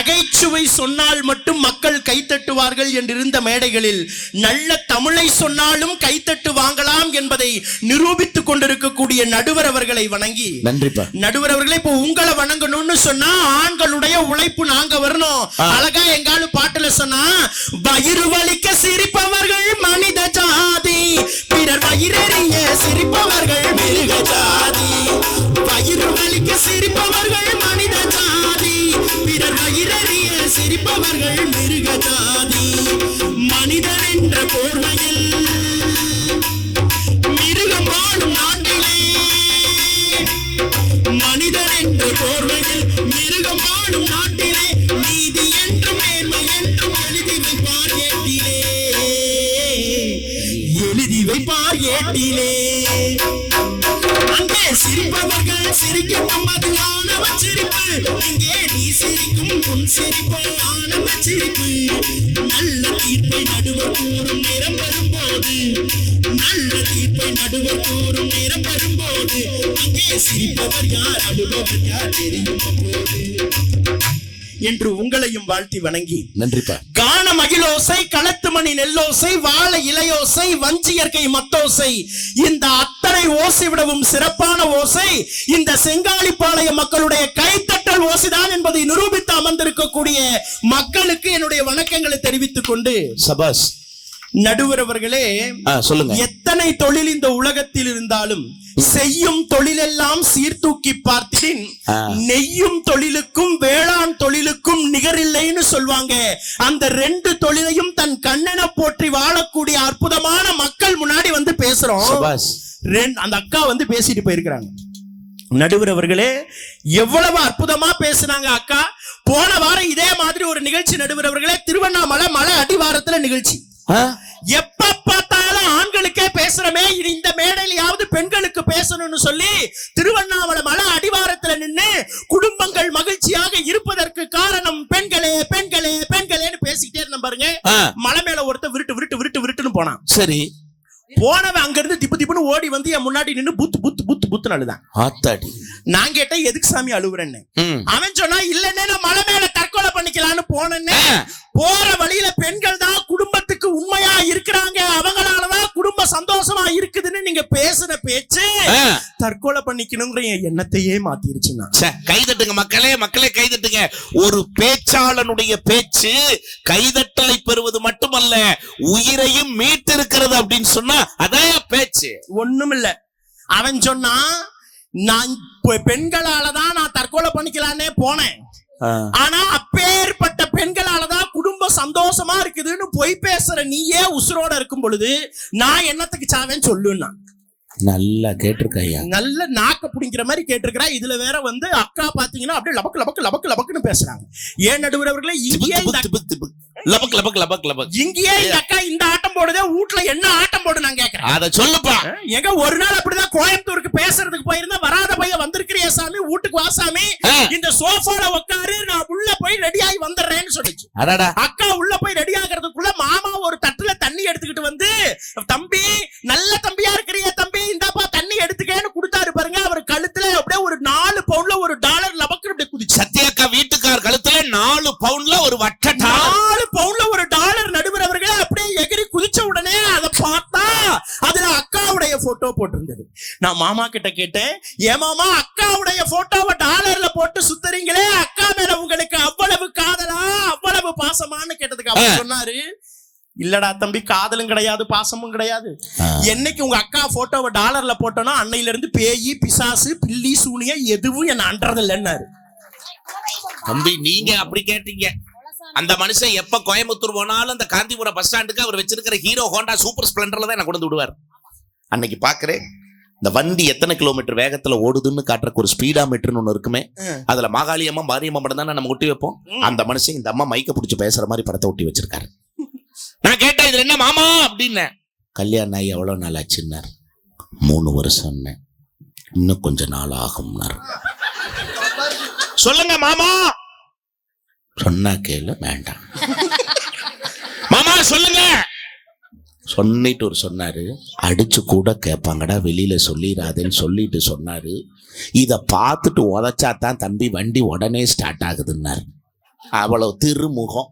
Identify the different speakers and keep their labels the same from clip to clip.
Speaker 1: நகைச்சுவை சொன்னால் மட்டும் மக்கள் கைத்தட்டுவார்கள் என்றிருந்த மேடைகளில் நல்ல தமிழை சொன்னாலும் கைத்தட்டு வாங்கலாம் என்பதை நிரூபித்துக் கொண்டிருக்கக்கூடிய நடுவர் அவர்களை வணங்கி, நடுவர் அவர்களை இப்போ உங்களை வணங்கணும்னு சொன்னா ஆண்களுடைய உழைப்பு நாங்க வரணும். அழகா எங்காலும் பாட்டுல சொன்னா, வயிறு வலிக்க சிரிப்பவர்கள் மனித ஜாதி, பிறர் வயிறறிய சிரிப்பவர்கள் மிருக ஜாதி. வயிறு வலிக்க சிரிப்பவர்கள் மனித ஜாதி, பிறர் வயிறறிய சிரிப்பவர்கள் மிருக ஜாதி. மனிதன் என்ற போர்வையில் மிருகம் வாழும் நாட்டிலே, மனிதன் என்ற போர்வையில் மிருகம் வாழும் நாட்டிலே, நீதி என்றும் நேர்மை என்றும் எழுதி வைப்பார் ஏட்டிலே, எழுதி வைப்பார் ஏட்டிலே. அங்கே சிரிப்பவர்கள் சிரிக்கும் அது ஆணவ சிரிப்பு, இங்கே நீ சிரிக்கும் உன் சிரிப்பு ஆணவ சிரிப்பு. நல்ல தீர்ப்பை நடுவர் கூறும் நேரம் வரும்போது, நல்ல தீர்ப்பை நடுவர் கூறும் நேரம் வரும்போது, அங்கே சிரிப்பவர் யார் அழுபவர் யார் தெரியும் போது என்று உங்களையும் வாழ்த்தி வணங்கி, நன்றிப்பா. கான மகிழோசை, களத்து மணி நெல்லோசை, வாழை இலையோசை, வஞ்சியற்கை மத்தோசை, இந்த அத்தனை ஓசை விடவும் சிறப்பான ஓசை இந்த செங்காலிப்பாளைய மக்களுடைய கைத்தட்டல் ஓசைதான் என்பதை நிரூபித்து அமர்ந்திருக்கக்கூடிய மக்களுக்கு என்னுடைய வணக்கங்களை தெரிவித்துக் கொண்டு, சபாஸ் நடுவர் அவர்களே, சொல்லுங்க. எத்தனை தொழில் இந்த உலகத்தில் இருந்தாலும் செய்யும் தொழிலெல்லாம் சீர்தூக்கி பார்த்தின் நெய்யும் தொழிலுக்கும் வேளாண் தொழிலுக்கும் நிகரில்லைன்னு சொல்வாங்க. அந்த ரெண்டு தொழிலையும் தன் கண்ணென போற்றி வாழக்கூடிய அற்புதமான மக்கள் முன்னாடி வந்து பேசுறோம். அந்த அக்கா வந்து பேசிட்டு போயிருக்கிறாங்க. நடுவர் அவர்களே, எவ்வளவு அற்புதமா பேசுனாங்க அக்கா. போன வாரம் இதே மாதிரி ஒரு நிகழ்ச்சி நடுவர் அவர்களே, திருவண்ணாமலை மலை அடிவாரத்துல நிகழ்ச்சி. எப்ப பார்த்தாலும் ஆண்களுக்கே பேசுறமே, இந்த மேடையிலாவது பெண்களுக்கு பேசணும்னு சொல்லி திருவண்ணாமலை மலை அடிவாரத்துல நின்று குடும்பங்கள் மகிழ்ச்சியாக இருப்பதற்கு காரணம் பெண்களே பெண்களே பெண்களேன்னு பேசிக்கிட்டே இருந்த பாருங்க. மலை மேல ஒருத்தர் விருட்டு விருட்டு விருட்டு விருட்டுன்னு போனான். சரி, போனவன் அங்க இருந்து திப்பு திப்புன்னு ஓடி வந்து என் முன்னாடி நின்று புத்து புத்து புத்து புத்துன்னு அழுதான். நான் கேட்டேன், எதுக்கு சாமி அழுவுறேன்னு. அவன் சொன்னா, இல்லன்னே நான் மலை மேல தற்கொலை பண்ணிக்கலான்னு போனேன்னு. போற வழியில பெண்கள் தான் குடும்பத்துக்கு உண்மையா இருக்கிறாங்க, அவங்களாலதான் குடும்பம் சந்தோஷமா இருக்குதுன்னு நீங்க பேசுற பேச்சு தற்கொலை பண்ணிக்கணுங்கிற எண்ணத்தையே மாத்திருச்சுன்னா.
Speaker 2: கைதட்டுங்க மக்களே, மக்களே கைதட்டுங்க. ஒரு பேச்சாளனுடைய பேச்சு கைதட்டலை பெறுவது மட்டுமல்ல, உயிரையும் மீட்டிருக்கிறது அப்படின்னு சொன்னா அதான் பேச்சு.
Speaker 1: ஒண்ணும் இல்ல. அவன் சொன்னா, நான் பெண்களாலதான் நான் தற்கொலை பண்ணிக்கலான்னே போனேன், ஆனா அப்பேற்பட்ட பெண்களாலதான் குடும்பம் சந்தோஷமா இருக்குதுன்னு பொய் பேசுற நீயே உசுரோட இருக்கும் பொழுது நான் என்னத்துக்கு சாவேன்னு சொல்லுன்னா.
Speaker 2: நல்லா கேட்டிருக்கையா,
Speaker 1: நல்ல நாக்க புடிங்கிற மாதிரி கேட்டிருக்கிறா. இதுல வேற வந்து அக்கா பாத்தீங்கன்னா அப்படியே லபக்கு லபக்கு லபக்கு லபக்குன்னு பேசுறாங்க. ஏன் நடுவர் அவர்களே, இங்கேயே இந்த அக்கா இந்த ஆட்டம் போடுதே, வீட்டுல என்ன ஆட்டம் போடு நான் கேக்குறேன்.
Speaker 2: அத சொல்லுப்பா.
Speaker 1: எங்க ஒரு நாள் அப்படிதான் கோயம்புத்தூருக்கு பேசுறதுக்கு போயிருந்தா, வராத பையன் வந்திருக்கிறியா சாமி, வீட்டுக்கு வா சாமி, இந்த சோஃபால உட்காரு, நான் உள்ள போய் ரெடி ஆகி வந்துடுறேன்னு சொல்லிச்சு. அக்கா உள்ள போய் ரெடி ஆகிறதுக்குள்ள மாமா ஒரு தட்டுல தண்ணி எடுத்துக்கிட்டு வந்து, தம்பி நல்ல தம்பியா இருக்கிறியா தம்பி, இந்தாப்பா தண்ணி எடுத்துக்கேன்னு கொடுத்தாரு பாருங்க. அவர் கழுத்துல அப்படியே ஒரு 4 பவுண்ட்ல ஒரு டாலர் லபக்கு அப்படியே குதிச்சு.
Speaker 2: சத்யாக்கா வீட்டுக்கார் கழுத்துல 4 பவுண்ட்ல ஒரு வட்ட
Speaker 1: 4 பவுண்ட்ல ஒரு டாலர் நடுவர் அவர்களே அப்படியே எகிரி குதிச்ச உடனே அதை பார்த்தா அதுல அக்காவுடைய போட்டோ போட்டிருந்தது. நான் மாமா கிட்ட கேட்டேன், ஏன் மாமா அக்காவுடைய போட்டோவை டாலர்ல போட்டு சுத்துறீங்களே, அக்கா மேல உங்களுக்கு அவ்வளவு காதலா அவ்வளவு பாசமான்னு கேட்டதுக்கு அவர் சொன்னாரு, இல்லடா தம்பி, காதலும் கிடையாது பாசமும் கிடையாது. என்னைக்கு உங்க அக்கா போட்டோவை டாலர்ல போட்டோன்னா அன்னையில இருந்து பேயி பிசாசு பில்லி சூனியம் எதுவும் என்ன அன்றது இல்லைன்னாரு.
Speaker 2: தம்பி நீங்க அப்படி கேட்டீங்க. அந்த மனுஷன் எப்ப கோயம்புத்தூர் போனாலும் அந்த காந்திபுரம் பஸ் ஸ்டாண்டுக்கு அவர் வச்சிருக்கிற ஹீரோ ஹோண்டா சூப்பர் ஸ்பிளெண்டர்ல தான் என்ன கொண்டு விடுவார். அன்னைக்கு பாக்குறேன், இந்த வண்டி எத்தனை கிலோமீட்டர் வேகத்துல ஓடுதுன்னு காட்டுறக்கு ஒரு ஸ்பீடா மீட்டர்னு ஒண்ணு இருக்குமே, அதுல மாகாளியம்மா மாரியம்மா படம் தானே நம்ம ஒட்டி வைப்போம். அந்த மனுஷன் இந்த அம்மா மைக்க பிடிச்சி பேசுற மாதிரி படத்தை ஒட்டி வச்சிருக்காரு. நான் கேட்டேன், இது என்ன மாமா அப்படின்னு. கல்யாணம் ஆகி எவ்வளவு நாள் ஆச்சுன்னார். 3 வருஷம். இன்னும் கொஞ்ச நாள் ஆகும்னார். சொல்லுங்க மாமா. சொன்னா கேளு, வேண்டாம் மாமா சொல்லுங்க. சொன்னிட்டு ஒரு சொன்னாரு, அடிச்சு கூட கேட்பாங்கடா, வெளியில சொல்லிடாதேன்னு சொல்லிட்டு சொன்னாரு. இத பார்த்துட்டு உதச்சாதான் தம்பி வண்டி உடனே ஸ்டார்ட் ஆகுதுன்னாரு. அவ்வளவு திருமுகம்.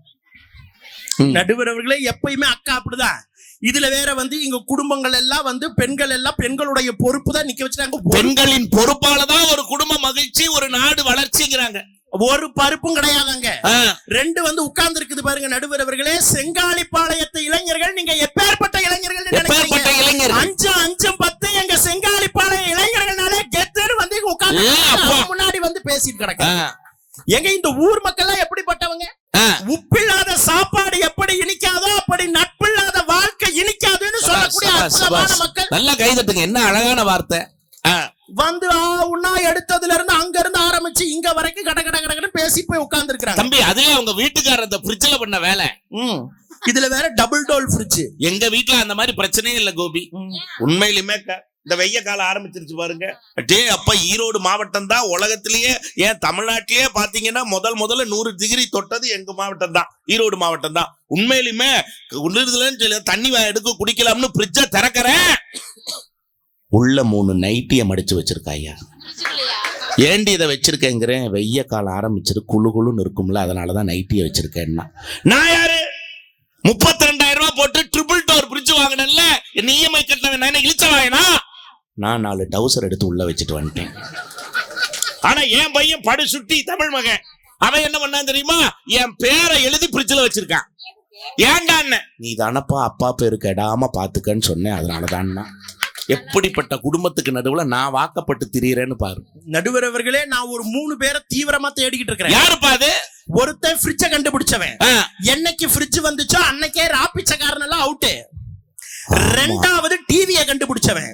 Speaker 1: நடுவர் அவர்களே, எப்பயுமே அக்கா அப்படிதான். இதுல வேற வந்து இங்க குடும்பங்கள் எல்லாம் வந்து பெண்கள் எல்லாம் பெண்களுடைய பொறுப்பு தான் நிக்க வச்சுட்டாங்க.
Speaker 2: பெண்களின் பொறுப்பாலதான் ஒரு குடும்ப மகிழ்ச்சி, ஒரு நாடு வளர்ச்சிங்கிறாங்க.
Speaker 1: ஒரு பருப்பும் கிடையாதுங்க. ரெண்டு வந்து உட்கார்ந்து இருக்குது பாருங்க நடுவர் அவர்களே. செங்காலிப்பாளையத்து இளைஞர்கள், நீங்க எப்பேற்பட்ட இளைஞர்கள் நினைக்கிறீங்க? 5-10 எங்க செங்காலிப்பாளைய இளைஞர்கள்னாலே கெத்துன்னு வந்து உட்கார்ந்து முன்னாடி வந்து பேசிட்டு கிடக்கு. எங்க இந்த ஊர் மக்கள் எல்லாம் எப்படிப்பட்டவங்க? உப்பில்லாத சாப்பாடு எப்படி இனிக்காதோ அப்படி நட்பில்லாத வாழ்க்கை இனிக்காதுன்னு சொல்லக்கூடிய அற்புதமான மக்கள்.
Speaker 2: நல்லா கைதட்டுங்க, என்ன அழகான வார்த்தை.
Speaker 1: வந்து உண்ணா எடுத்ததுல இருந்து அங்க இருந்து ஆரம்பிச்சு இங்க வரைக்கும் கட கட கடன்னு பேசி போய் உட்கார்ந்து இருக்காங்க.
Speaker 2: தம்பி, அதுவே அவங்க வீட்டுக்காரர் அந்த ஃப்ரிட்ஜ்ல பண்ண வேலை.
Speaker 1: இதுல வேற டபுள் டோல் ஃப்ரிட்ஜ்.
Speaker 2: எங்க வீட்டுல அந்த மாதிரி பிரச்சனையே இல்ல கோபி. உண்மையிலுமே இந்த வெய்ய காலம் ஆரம்பிச்சிருச்சு பாருங்க. டே அப்ப ஈரோடு மாவட்டம் தான் உலகத்திலேயே, ஏன் தமிழ்நாட்டிலேயே பாத்தீங்கன்னா முதல்ல 100 டிகிரி தொட்டது எங்க மாவட்டம் தான், ஈரோடு மாவட்டம் தான். உண்மையிலுமே தண்ணி எடுக்க குடிக்கலாம்னு ஃப்ரிட்ஜ திறக்கிறேன், உள்ள 3 நைட்டிய மடிச்சு வச்சிருக்காயா. ஏண்டி இதை வச்சிருக்கேங்கிறேன். வெய்ய காலம் ஆரம்பிச்சிரு, குழு குழுன்னு இருக்கும்ல, அதனாலதான் நைட்டிய வச்சிருக்கேன்னா. நான் யாரு? 32,000 ரூபாய் போட்டு ட்ரிபிள் டோர் ஃப்ரிட்ஜ் வாங்கினேன்ல, என்ன இஎம்ஐ கட்டினவன் என்ன இழிச்ச வாங்கினா? நான் 4 டவுசர் எடுத்து உள்ள வச்சுட்டு வந்துட்டேன். ஆனா என் பையன் படு சுட்டி தமிழ் மகன், அவன் என்ன பண்ணான் தெரியுமா? என் பேரை எழுதி ஃப்ரிட்ஜ்ல வச்சிருக்கான். ஏன்டா? நீ தானப்பா அப்பா பேரு கெடாம பாத்துக்கன்னு சொன்னேன், அதனாலதான். எப்படிப்பட்ட குடும்பத்துக்கு நடுவுல நான் வாக்கப்பட்டு திரியறேன்னு பாரு.
Speaker 1: நடுவர் அவர்களே, நான் ஒரு 3 பேரை தீவிரமா தேடிக்கிட்டு இருக்கிறேன்.
Speaker 2: யாருப்பா அது?
Speaker 1: ஒருத்தன் ஃப்ரிட்ஜ கண்டுபிடிச்சவன். என்னைக்கு ஃப்ரிட்ஜ் வந்துச்சோ அன்னைக்கே ராப்பிச்சக்காரன் எல்லாம் அவுட்டு. 2வது டிவிய கண்டுபிடிச்சவன்.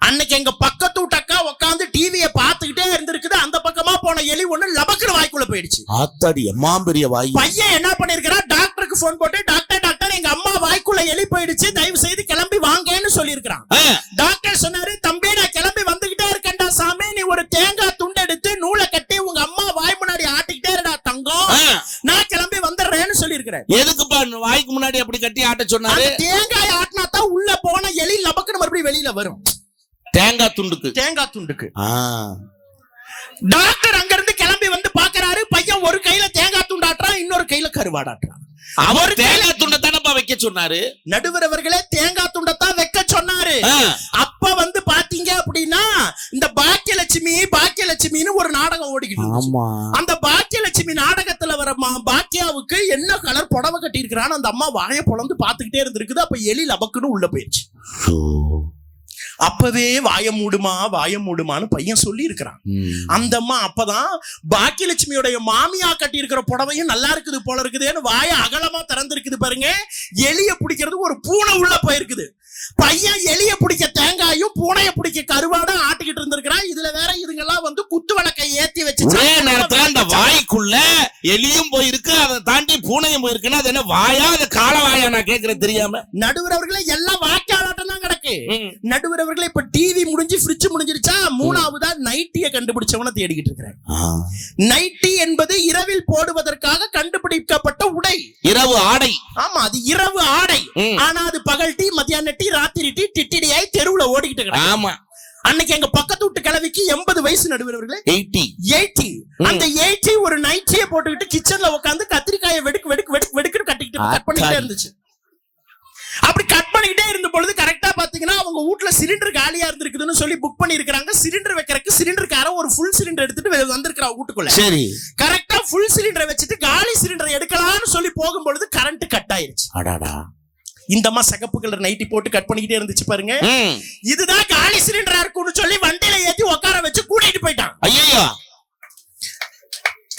Speaker 1: அன்னைக்கு எங்க பக்கத்து வீட்டக்கா உட்காந்து டிவிய பாத்துக்கிட்டே இருந்திருக்குது. அந்த பக்கமா போன எலி ஒண்ணு லபக்குற வாய்க்குள்ள போயிடுச்சு.
Speaker 2: ஆத்தாடி, எம்மா பெரிய வாய்.
Speaker 1: பையன் என்ன பண்ணிருக்கிறான்? டாக்டருக்கு போன் போட்டு, டாக்டர் டாக்டர் எங்க அம்மா வாய்க்குள்ள எலி போயிடுச்சு, தயவு செய்து கிளம்பி வாங்கன்னு சொல்லியிருக்கிறான். டாக்டர் சொன்னாரு, தம்பி நான் கிளம்பி வந்துகிட்டே இருக்கேன்டா சாமி, நீ ஒரு தேங்காய் துண்டு எடுத்து நூலை கட்டி உங்க அம்மா வாய் முன்னாடி ஆட்டிக்கிட்டே இருடா தங்கம், நான் கிளம்பி வந்துடுறேன்னு சொல்லியிருக்கிறேன்.
Speaker 2: எதுக்குப்பா வாய்க்கு முன்னாடி அப்படி கட்டி ஆட்ட சொன்னாரு?
Speaker 1: தேங்காய் ஆட்டினா தான் உள்ள போன எலி லபக்குன்னு மறுபடியும் வெளியில வரும்.
Speaker 2: தேங்காய் துண்டுக்கு.
Speaker 1: டாக்டர் அங்க இருந்து கிளம்பி வந்து பாக்குறாரு, பையன் ஒரு கையில தேங்காய் துண்டாட்டுறான், இன்னொரு கையில கருவாடாட்டுறான்.
Speaker 2: அவர் தேங்காய் துண்டத்தானப்பா வைக்க சொன்னாரு.
Speaker 1: நடுவர் அவர்களே, தேங்காய் துண்டத்தான் வைக்க சொன்னாரு. அப்ப வந்து பாத்தீங்க அப்படின்னா இந்த பாக்கியலட்சுமின்னு ஒரு நாடகம் ஓடிக்கிட்டு. அந்த பாக்கியலட்சுமி நாடகத்துல வர பாக்கியாவுக்கு என்ன கலர் புடவை கட்டி இருக்கிறான்னு அந்த அம்மா வாயை பொளந்து பாத்துக்கிட்டே இருந்திருக்குது. அப்ப எலி லபக்குன்னு உள்ள போயிடுச்சு. அப்பவே வாய மூடுமான்னு பையன் சொல்லி இருக்கிறான். அந்த அம்மா அப்பதான் பாக்கியலட்சுமியோட மாமியா கட்டி இருக்கிற புடவையும் நல்லா இருக்குது போல இருக்குதுன்னு வாய அகலமா திறந்திருக்குது பாருங்க. எலிய பிடிக்கிறது ஒரு பூனை உள்ள போயிருக்குது. பையன் எலிய பிடிக்க தேங்காயும் பூனைய பிடிக்க கருவாடா ஆட்டிக்கிட்டு இருந்திருக்கிறான். இதுல வேற இதுங்கெல்லாம் வந்து குத்து விளக்கை ஏத்தி வச்சு
Speaker 2: நேரத்துல அந்த வாய்க்குள்ள எலியும் போயிருக்கு, அதை தாண்டி பூனையும் போயிருக்குன்னா அது என்ன வாயா, அது கால வாயா? நான் கேட்கிறேன் தெரியாம.
Speaker 1: நடுவர் அவர்களே, எல்லாம் வாய்க்காலாட்டம் தான் கிடக்கு. நடுவர் அவர்களே, இப்ப டிவி முடிஞ்சு ஃப்ரிட்ஜ் முடிஞ்சிருச்சா, 3வதா நைட்டிய கண்டுபிடிச்சவன தேடிக்கிட்டு இருக்கிறேன். நைட்டி என்பது இரவில் போடுவதற்காக கண்டுபிடிக்கப்பட்ட உடை,
Speaker 2: இரவு ஆடை.
Speaker 1: ஆமா, அது இரவு ஆடை. ஆனா அது பகல் டீ, மத்தியான டீ, ராத்திரி டீ, டிட்டிடியாய் தெருவுல ஓடிக்கிட்டு இருக்கு.
Speaker 2: ஆமா.
Speaker 1: அன்னைக்கு எங்க பக்கத்து வீட்டு கிழவிக்கு 80 வயசு. நடுவர் அவர்களே,
Speaker 2: 80.
Speaker 1: அந்த 80 ஒரு நைட்டியை போட்டுக்கிட்டு கிச்சன்ல உட்காந்து கத்திரிக்காயை வெடுக்கு கட்டிக்கிட்டு கட் பண்ணிக்கிட்டே இருந்துச்சு. அப்படி கட் பண்ணிக்கிட்டே இருந்த பொழுது கரெக்டா பாத்தீங்கன்னா அவங்க வீட்டுல சிலிண்டர் காலியா இருந்திருக்குதுன்னு சொல்லி புக் பண்ணி இருக்காங்க. சிலிண்டர் வைக்கிறதுக்கு சிலிண்டர்காரன் ஒரு ஃபுல் சிலிண்டர் எடுத்துட்டு வந்திருக்கான் வீட்டுக்குள்ள. சரி, கரெக்டா ஃபுல் சிலிண்டரை வச்சுட்டு காலி சிலிண்டர் எடுக்கலாம்னு சொல்லி போகும்பொழுது கரண்ட் கட் ஆயிருச்சு. அடாடா, இந்த அம்மா சகப்பு கலர் நைட்டி போட்டு கட் பண்ணிக்கிட்டே இருந்துச்சு பாருங்க. இதுதான் காலி சிலிண்டரா இருக்கும்னு சொல்லி வண்டியில ஏத்தி உட்கார வச்சு கூட்டிட்டு போயிட்டான். ஐயோ,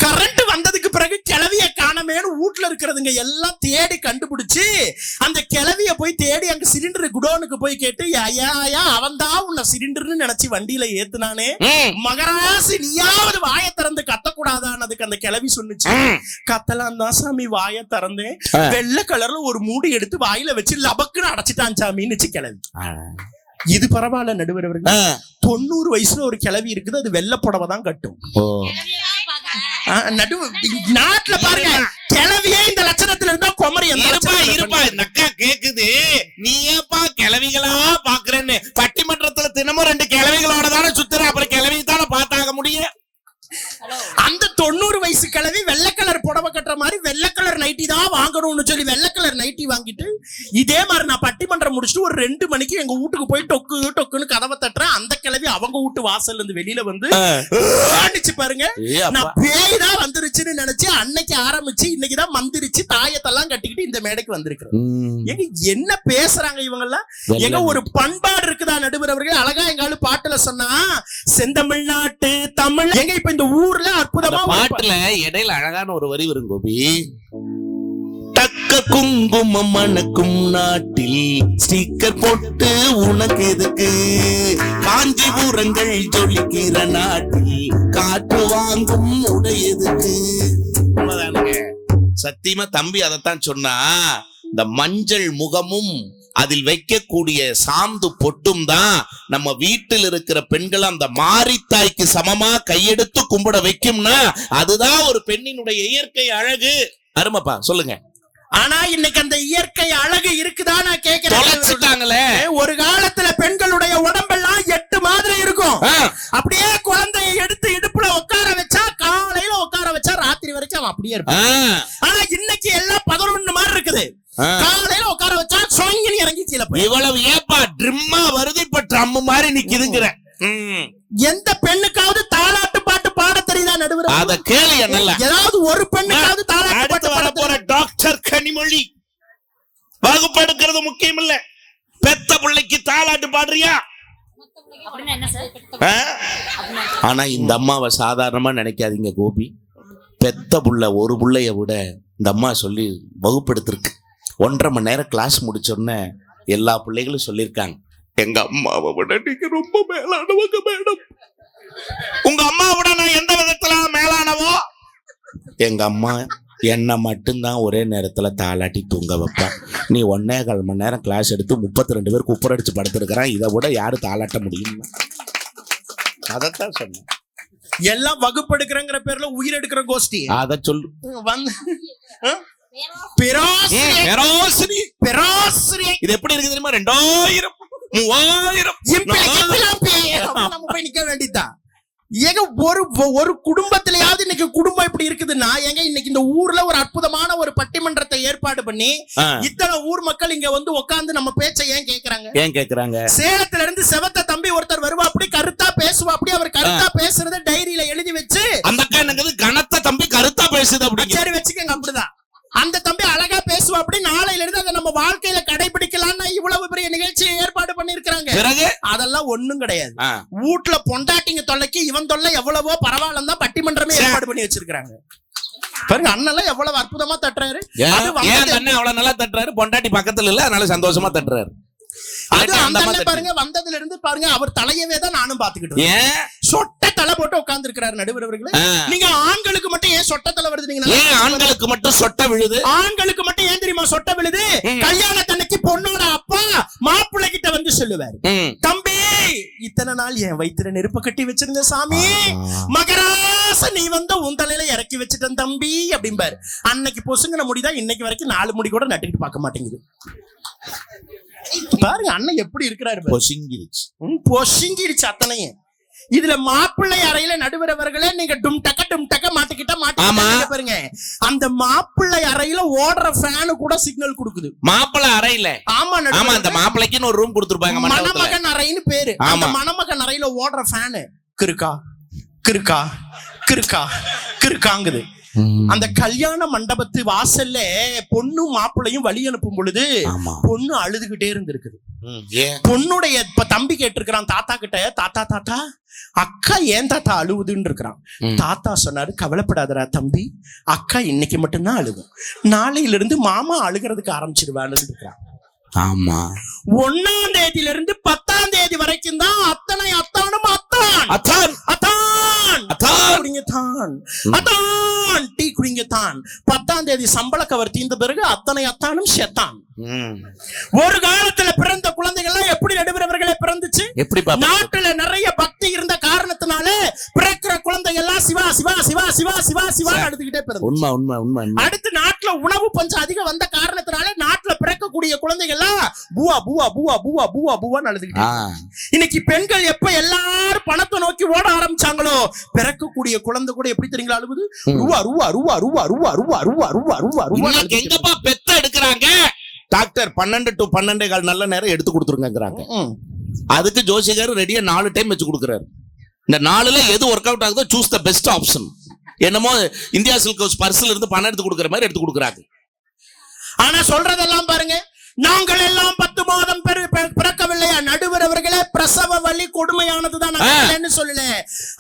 Speaker 1: கரண்ட் வந்ததுக்கு பிறகு கிளவிய காணமேனு வீட்டுல இருக்கிறதுங்க எல்லாம் தேடி கண்டுபிடிச்சு அந்த கிளவிய போய் தேடி அங்க சிலிண்டர் குடோனுக்கு போய் கேட்டு, ஐயா அவன் தான் உன்னை சிலிண்டர்னு நினைச்சு வண்டியில ஏத்துனானே, மகராசி நீயாவது வாய திறந்து கத்தக்கூடாதான்னு அதுக்கு அந்த கிளவி சொன்னுச்சு. கத்தலாம் தான் சாமி, வாய திறந்தேன், வெள்ளை கலர்ல ஒரு மூடி எடுத்து வாயில வச்சு லபக்குன்னு அடைச்சிட்டான் சாமின்னு கிளவி. இது பரவாயில்ல நடுவர் அவர்கள், 90 வயசுல ஒரு கிளவி இருக்குது, அது வெள்ளை புடவை தான் கட்டும். நாட்டுல பாருங்க, கிளவியே இந்த லட்சணத்துல இருந்தா குமரி
Speaker 2: இருப்பா. நக்கா கேக்குது, நீ ஏப்பா கிளவிகளா பாக்குறேன்னு? பட்டிமன்றத்துல தினமும் 2 கிளவிகளோட தானே சுத்துற, அப்புறம் கிளவி தானே பார்த்தாக முடியும்.
Speaker 1: அந்த 90 வயசு கிளவி வெள்ளை கலர் புடவை மாதிரி வெள்ளை கலர் நைட்டி தான் வாங்கணும்னு சொல்லி வெள்ளை கலர் நைட்டி வாங்கிட்டு இதே மாதிரி நான் பட்டிமன்றம் முடிச்சுட்டு ஒரு 2 மணிக்கு எங்க வீட்டுக்கு போய் டொக்கு டொக்குன்னு கதவை தட்டுறேன். அந்த கிளவி அவங்க வீட்டு வாசல்ல இருந்து வெளியில வந்து அடிச்சு பாருங்க. நான் பேய் தான் வந்துருச்சுன்னு நினைச்சு அன்னைக்கு ஆரம்பிச்சு இன்னைக்குதான் மந்திரிச்சு தாயத்தெல்லாம் கட்டிக்கிட்டு இந்த மேடைக்கு வந்திருக்கிறேன். எங்க என்ன பேசுறாங்க இவங்க எல்லாம்? எங்க ஒரு பண்பாடு இருக்குதா நடுவர் அவர்கள்? அழகா எங்காலு பாட்டுல சொன்னா செந்தமிழ்நாட்டு தமிழ். எங்க இப்ப இந்த ஊர்ல அற்புதமா
Speaker 2: பாட்டுல இடையில அழகான ஒரு வரி வரும் கோபி. தக்க குங்குமம் மணக்கும் நாட்டில் ஸ்டிக்கர் போட்டு உனக்கு எதுக்கு, காஞ்சிபுரங்கள் ஜொலிக்கிற நாட்டில் காற்று வாங்கும் உடை எதுக்கு. சத்தியமா தம்பி அதைத்தான் சொன்னா. இந்த மஞ்சள் முகமும் அதில் வைக்கக்கூடிய சாந்து பொட்டும் தான் நம்ம வீட்டில் இருக்கிற பெண்கள் அந்த மாரித்தாய்க்கு சமமா கையெடுத்து கும்பிட வைக்கும்னா அதுதான் ஒரு பெண்ணினுடைய இயற்கை அழகு. அருமைப்பா சொல்லுங்க.
Speaker 1: ஆனா இன்னைக்கு அந்த இயற்கை அழகு இருக்குதா நான் கேக்குறேன். ஒரு காலத்துல பெண்களுடைய உடம்பெல்லாம் 8 மாதிரி இருக்கும். அப்படியே குழந்தைய எடுத்து இடுப்புல உட்கார வச்சா காலையில உட்கார வச்சா ராத்திரி வரைக்கும் அவன் அப்படியே இருப்பான். ஆனா இன்னைக்கு எல்லாம் 11 மாதிரி இருக்குது. காலையில உட்கார வச்சா சொங்கி இறங்கி கீழே போய். இவ்வளவு ஏப்பா ட்ரிம்மா வருது, இப்ப ட்ரம் மாதிரி நிக்குதுங்கிற. எந்த பெண்ணுக்காவது தாலாட்டு பாட்டு பாட தெரியுதா நடுவர்? அத கேளு. நல்லா ஏதாவது ஒரு பெண்ணுக்காவது தாலாட்டு பாட்டு பாட போற டாக்டர் கனிமொழி வகுப்பெடுக்கிறது முக்கியம் இல்ல, பெத்த பிள்ளைக்கு தாலாட்டு பாடுறியா? ஆனா இந்த அம்மாவை சாதாரணமா நினைக்காதீங்க கோபி. பெத்த புள்ள ஒரு புள்ளைய விட இந்த அம்மா சொல்லி வகுப்பெடுத்திருக்கு. 1.5 மணி நேரம் கிளாஸ் முடிச்சோடனே எல்லா பிள்ளைகளும் சொல்லியிருக்காங்க, எங்க அம்மாவை விட நீங்க ரொம்ப மேலானவங்க மேடம். உங்க அம்மாவை விட நான் எந்த விதத்துல மேலானவோ? எங்க அம்மா என்ன மட்டும்தான் ஒரே நேரத்துல தாளாட்டி தூங்க வைப்பா. நீ 1.25 மணி நேரம் கிளாஸ் எடுத்து 32 பேர் குப்புரடிச்சு படுத்திருக்கிறான். இதை விட யாரு தாளாட்ட முடியும்? அதத்தான் சொன்னேன். எல்லாம் வகுப்பு எடுக்கிறங்கிற பேர்ல உயிர் எடுக்கிற கோஷ்டி. அத சொல்லு. இது எப்படி இருக்கு தெரியுமா? 2000 3000 போய் நிக்க வேண்டியதான். ஏங்க ஒரு குடும்பத்திலயாவது இன்னைக்கு குடும்பம் இப்படி இருக்குதுன்னா, ஏங்க இன்னைக்கு இந்த ஊர்ல ஒரு அற்புதமான ஒரு பட்டிமன்றத்தை ஏற்பாடு பண்ணி இத்தனை ஊர் மக்கள் இங்க வந்து உட்கார்ந்து நம்ம பேச்சை ஏன் கேக்குறாங்க? சேலத்துல இருந்து செவத்த தம்பி ஒருத்தர் வருவா, அப்படி கருத்தா பேசுவா. அப்படி அவர் கருத்தா பேசுறத டைரியில எழுதி வச்சு அந்த கனத்த தம்பி கருத்தா பேசுது அப்படி சரி வச்சுக்கோங்க. அப்படிதான் அந்த தம்பி அழகா பேசுவா. அப்படி நாளையில இருந்து அதை நம்ம வாழ்க்கையில கடைபிடிக்கலாம்னு இவ்வளவு பெரிய நிகழ்ச்சியை ஏற்பாடு பண்ணிருக்காங்க. அதெல்லாம் ஒண்ணும் கிடையாது. வீட்டுல பொண்டாட்டிங்க தொல்லைக்கு இவன் தொல்லை எவ்வளவோ பரவாயில்ல தான் பட்டிமன்றமே ஏற்பாடு பண்ணி வச்சிருக்காங்க. பாருங்க அண்ணெல்லாம் எவ்வளவு அற்புதமா தட்டுறாரு. அவ்வளவு நல்லா தட்டுறாரு. பொண்டாட்டி பக்கத்துல இல்ல, அதனால சந்தோஷமா தட்டுறாரு. அது அந்த பாருங்க வந்ததுல இருந்து பாருங்க அவர் தலையவே தான் நானும் பாத்துக்கிட்டு. சொட்ட தலை போட்டு உட்கார்ந்து இருக்கிறாரு நடுவர் அவர்களே. நீங்க ஆண்களுக்கு மட்டும் ஏன் சொட்ட தலை வருது? நீங்க ஆண்களுக்கு மட்டும் சொட்ட விழுது. ஆண்களுக்கு மட்டும் ஏன் தெரியுமா சொட்ட விழுது? கல்யாணத்தன்னைக்கு பொண்ணோட அப்பா மாப்பிள்ளை கிட்ட வந்து சொல்லுவாரு, தம்பி இத்தனை நாள் என் வயித்துல நெருப்ப கட்டி வச்சிருந்த சாமி, மகராச நீ வந்து உன் தலையில இறக்கி வச்சுட்டேன் தம்பி அப்படிம்பாரு. அன்னைக்கு பொசுங்கின முடிதான் இன்னைக்கு வரைக்கும் 4 முடி கூட நட்டுக்கிட்டு பார்க்க மாட்டேங்குது. பாருங்க அண்ணன் எப்படி இருக்கிறாரு. பொசிங்கிடுச்சு அத்தனையும். இதுல மாப்பிள்ளை அறையில நடுவர் அவர்களே நீங்க டும் டக்க மாட்டிக்கிட்ட பாருங்க. அந்த மாப்பிள்ளை அறையில ஓடுற ஃபேனு கூட சிக்னல் கொடுக்குது. மாப்பிள்ளை அறையில ஆமா அந்த மாப்பிள்ளைக்குன்னு ஒரு ரூம் கொடுத்துருப்பாங்க, மணமகன் அறைன்னு பேரு. அந்த மணமகன் அறையில ஓடுற ஃபேனு கிறுக்கா கிறுக்கா கிறுக்கா கிறுக்காங்குது. அந்த கல்யாண மண்டபத்து வாசல்ல பொண்ணு மாப்பிள்ளையும் வழி அனுப்பும் பொழுது பொண்ணு அழுதுகிட்டே இருந்திருக்குது. பொண்ணுடைய தம்பி கேட்டிருக்கிறான் தாத்தா கிட்ட, தாத்தா தாத்தா அக்கா ஏன் தாத்தா அழுவுதுன்னு இருக்கிறான். தாத்தா சொன்னாரு, கவலைப்படாதரா தம்பி, அக்கா இன்னைக்கு மட்டும்தான் அழுகும், நாளையில இருந்து மாமா அழுகிறதுக்கு ஆரம்பிச்சிருவான்னு இருக்கிறான். ஆமா 1ஆம் தேதியில இருந்து 10ஆம் தேதி வரைக்கும் தான் அத்தனை அத்தானும் அத்தான் அத்தான் அத்தான் அத்தான் குடிங்க தான் அத்தான் டீ குடிங்க தான். 10ஆம் தேதி சம்பள கவர் தீர்ந்த பிறகு அத்தனை அத்தானும் செத்தான். ஒரு காலத்துல பிறந்த குழந்தைகள் எப்படி நடுவர்களே பிறந்துச்சு? எப்படி நாட்டுல நிறைய பக்தி இருந்த காரணத்தினால பிறக்கிற குழந்தை எல்லாம் சிவா சிவா சிவா சிவா சிவா சிவா அழுதுகிட்டே பிறந்து. உண்மை உண்மை உண்மை. அடுத்து நாட்டுல உணவு பஞ்சம் அதிகம் வந்த காரணத்தினால நாட்டுல பிறக்கக்கூடிய குழந்தைகள்லாம் பூவா பூவா பூவா பூவா பூவா பூவான்னு அழுதுகிட்டு. இன்னைக்கு பெண்கள் எப்ப எல்லாரும் பணத்தை நோக்கி ஓட ஆரம்பிச்சாங்களோ பிறக்கக்கூடிய குழந்தை கூட எப்படி தெரியுங்களா அழுகுது? ரூவா ரூவா ரூவா ரூவா ரூவா ரூவா ரூவா ரூவா ரூவா ரூவா.
Speaker 2: எங்கப்பா பெத்த எடுக்கிறாங்க? டாக்டர் 12 to 12:15 நல்ல நேரம் எடுத்து கொடுத்துருங்கிறாங்க. அதுக்கு ஜோசிகர் ரெடியா 4 டைம் வச்சு கொடுக்குறாரு. இந்த 4ல எது ஒர்க் அவுட் ஆகுதோ சூஸ் த பெஸ்ட் ஆப்ஷன். என்னமோ இந்தியா சில்க் ஹவுஸ் பர்ஸ்ல இருந்து பணம் எடுத்து கொடுக்குற மாதிரி எடுத்து கொடுக்குறாங்க.
Speaker 1: ஆனா சொல்றதெல்லாம் பாருங்க, நாங்கள் எல்லாம் 10 மாதம் பிறக்கவில்லையா? நடுவர் அவர்களே, பிரசவ வலி கொடுமையானதுதான் சொல்லல.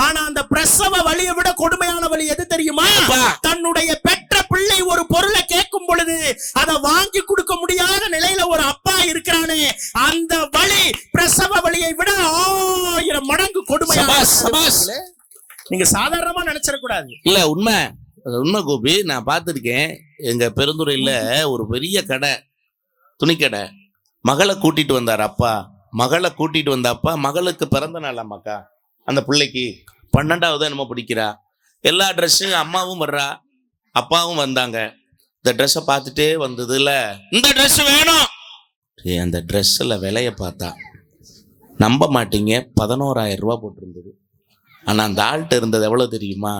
Speaker 1: ஆனா அந்த பிரசவ வலியை விட கொடுமையான வலி எது தெரியுமா? தன்னுடைய பெற்ற பிள்ளை ஒரு பொருளை கேட்கும் பொழுது அதை வாங்கி கொடுக்க முடியாத நிலையில ஒரு அப்பா இருக்கிறானே, அந்த வலி பிரசவ வலியை விட 1000 மடங்கு கொடுமையான. நீங்க சாதாரணமா நினைச்சிடக்கூடாது.
Speaker 2: இல்ல, உண்மை கோபி. நான் பார்த்திருக்கேன். எங்க பெருந்துறையில ஒரு பெரிய கடை, துணிக்கடை. மகளை கூட்டிட்டு வந்தார் அப்பா. மகளுக்கு பிறந்த நாள் அம்மாக்கா. அந்த பிள்ளைக்கு 12வது என்னமோ பிடிக்கிறா. எல்லா ட்ரெஸ்ஸும் அம்மாவும் வர்றா, அப்பாவும் வந்தாங்க. இந்த ட்ரெஸ்ஸை பார்த்துட்டே வந்ததுல இந்த ட்ரெஸ் வேணும். அந்த ட்ரெஸ்ஸில் விலைய பார்த்தா நம்ப மாட்டீங்க, 11,000 ரூபா போட்டிருந்தது. ஆனால் அந்த ஆள்கிட்ட இருந்தது எவ்வளோ தெரியுமா?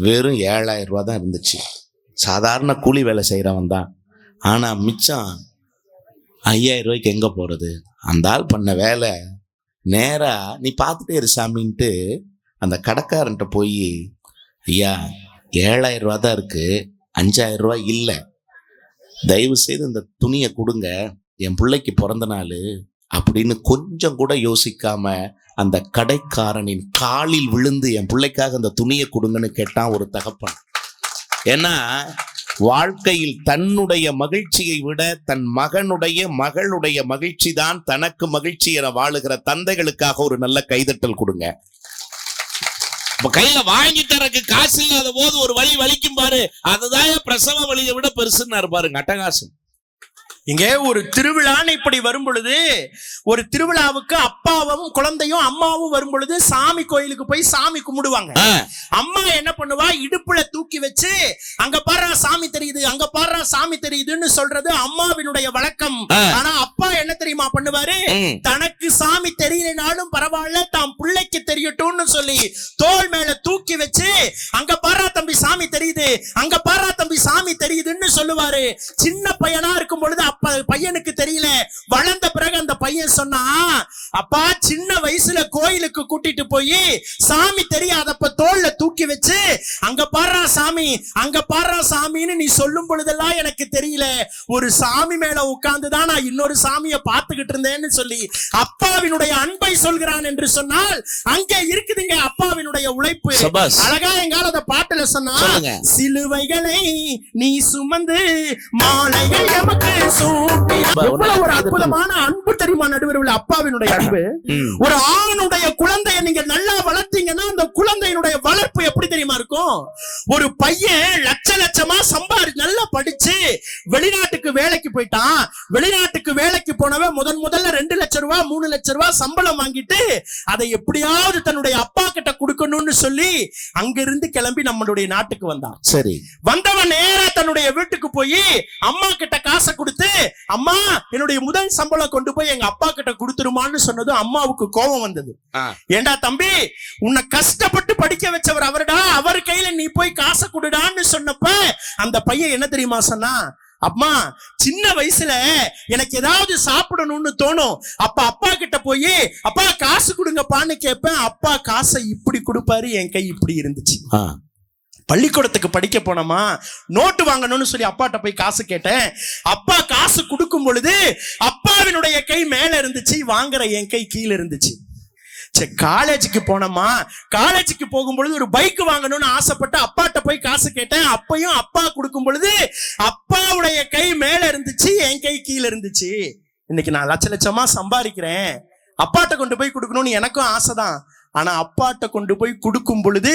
Speaker 2: வெறும் 7,000 ரூபா தான் இருந்துச்சு. சாதாரண கூலி வேலை செய்கிறவன் தான். ஆனால் மிச்சம் 5,000 ரூபாய்க்கு எங்கே போகிறது? அந்த ஆள் பண்ண வேலை நேராக நீ பார்த்துட்டே இரு சாமின்ட்டு அந்த கடைக்காரன்ட்ட போய், ஐயா 7,000 ரூபா தான் இருக்குது, 5,000 ரூபா இல்லை, தயவு செய்து இந்த துணியை கொடுங்க, என் பிள்ளைக்கு பிறந்த நாள் அப்படின்னு கொஞ்சம் கூட யோசிக்காம அந்த கடைக்காரனின் காலில் விழுந்து என் பிள்ளைக்காக அந்த துணியை கொடுங்கன்னு கேட்டான் ஒரு தகப்பன். ஏன்னா வாழ்க்கையில் தன்னுடைய மகிழ்ச்சியை விட தன் மகளுடைய மகிழ்ச்சி தான் தனக்கு மகிழ்ச்சி என வாழுகிற தந்தைகளுக்காக ஒரு நல்ல கைதட்டல் கொடுங்க. கையில வாங்கி தரக்கு காசு இல்லாத போது ஒரு வலி வலிக்கும் பாரு, அதுதான் பிரசவ வலியை விட பெருசுன்னு பாருங்க. அட்டகாசம்.
Speaker 1: இங்கே ஒரு திருவிழான்னு இப்படி வரும் பொழுது, ஒரு திருவிழாவுக்கு அப்பாவும் குழந்தையும் அம்மாவும் வரும் பொழுது சாமி கோயிலுக்கு போய் சாமி கும்பிடுவாங்க. அம்மா என்ன பண்ணுவா, இடுப்புல தூக்கி வச்சு அங்க பாரு சாமி தெரியுது, அங்க பாரு சாமி தெரியுதுன்னு சொல்றது அம்மாவினுடைய வழக்கம். ஆனா அப்பா என்ன தெரியுமா பண்ணுவாரு, தனக்கு சாமி தெரியலனாலும் பரவாயில்ல, தாம் பிள்ளைக்கு தெரியட்டும்னு சொல்லி தோள் மேல தூக்கி வச்சு அங்க பாரா தம்பி சாமி தெரியுது, அங்க பாரா தம்பி சாமி தெரியுதுன்னு சொல்லுவாரு. சின்ன பையனா இருக்கும் பொழுது அப்ப பையனுக்கு தெரியல. வளர்ந்த பிறகு அந்த பையன் சொன்னா, அப்பா சின்ன வயசுல கோயிலுக்கு கூட்டிட்டு போய் சாமி தெரியாதப்ப தோல்ல தூக்கி வச்சு அங்க பாரா சாமி, அங்க பாரா சாமின்னு நீ சொல்லும் பொழுதெல்லாம் எனக்கு தெரியல, ஒரு சாமி மேல உட்கார்ந்துதான் நான் இன்னொரு சாமியை பார்த்துக்கிட்டு இருந்தேன்னு சொல்லி அப்பாவினுடைய அன்பை சொல்கிறான் என்று சொன்னால் அங்கே இருக்குதுங்க அப்பாவினுடைய உழைப்பு. அழகா எங்கால அந்த பாட்டுல சொன்னா, சிலுவைகளை நீ சுமந்து மாலைகள் எமக்கு எவ்வளவு ஒரு அற்புதமான அன்பு தெரியுமா நடுவர்கள்? அப்பாவினுடைய அன்பு. ஒரு ஆணுடைய குழந்தைய நீங்க நல்லா வளர்த்தீங்கன்னா அந்த குழந்தையினுடைய வளர்ப்பு எப்படி தெரியுமா இருக்கும்? ஒரு பையன் லட்சமா நல்லா படிச்சு வெளிநாட்டுக்கு வேலைக்கு போயிட்டான். வெளிநாட்டுக்கு வேலைக்கு போனவன் முதல்ல 2 லட்சம் ரூபாய் 3 லட்சம் ரூபாய் சம்பளம் வாங்கிட்டு அதை எப்படியாவது தன்னுடைய அப்பா கிட்ட கொடுக்கணும்னு சொல்லி அங்கிருந்து கிளம்பி நம்மளுடைய நாட்டுக்கு வந்தான். சரி, வந்தவன் நேரா தன்னுடைய வீட்டுக்கு போய் அம்மா கிட்ட காசை கொடுத்து, அம்மா என்னுடைய முதல் சம்பளம் கொண்டு போய் எங்க அப்பா கிட்ட கொடுத்துருமான்னு சொன்னதும் அம்மாவுக்கு கோபம் வந்தது. ஏண்டா தம்பி, உன்னை கஷ்டப்பட்டு படிக்க வச்சவர் அவருடா, அவர் கையில நீ போய் காசை கொடுடான்னு சொன்னப்ப அந்த பையன் என்ன தெரியுமா சொன்னா, அம்மா சின்ன வயசுல எனக்கு ஏதாவது சாப்பிடணும்னு தோணும், அப்பா கிட்ட போய் அப்பா காசு கொடுங்கப்பான்னு கேட்பேன், அப்பா காசை இப்படி கொடுப்பாரு, என் கை இப்படி இருந்துச்சு. பள்ளிக்கூடத்துக்கு படிக்க போனோமா, நோட்டு வாங்கணும்னு சொல்லி அப்பாட்ட போய் காசு கேட்டேன், அப்பா காசு கொடுக்கும் பொழுது அப்பாவினுடைய கை மேல இருந்துச்சு, வாங்குற என் கை கீழே இருந்துச்சு. சரி, காலேஜுக்கு போனோமா, காலேஜுக்கு போகும்பொழுது ஒரு பைக் வாங்கணும்னு ஆசைப்பட்டு அப்பாட்ட போய் காசு கேட்டேன், அப்பையும் அப்பா கொடுக்கும் பொழுது அப்பாவுடைய கை மேல இருந்துச்சு, என் கை கீழே இருந்துச்சு. இன்னைக்கு நான் லட்சமா சம்பாதிக்கிறேன், அப்பாட்ட கொண்டு போய் கொடுக்கணும்னு எனக்கும் ஆசைதான். ஆனா அப்பாட்ட கொண்டு போய் கொடுக்கும் பொழுது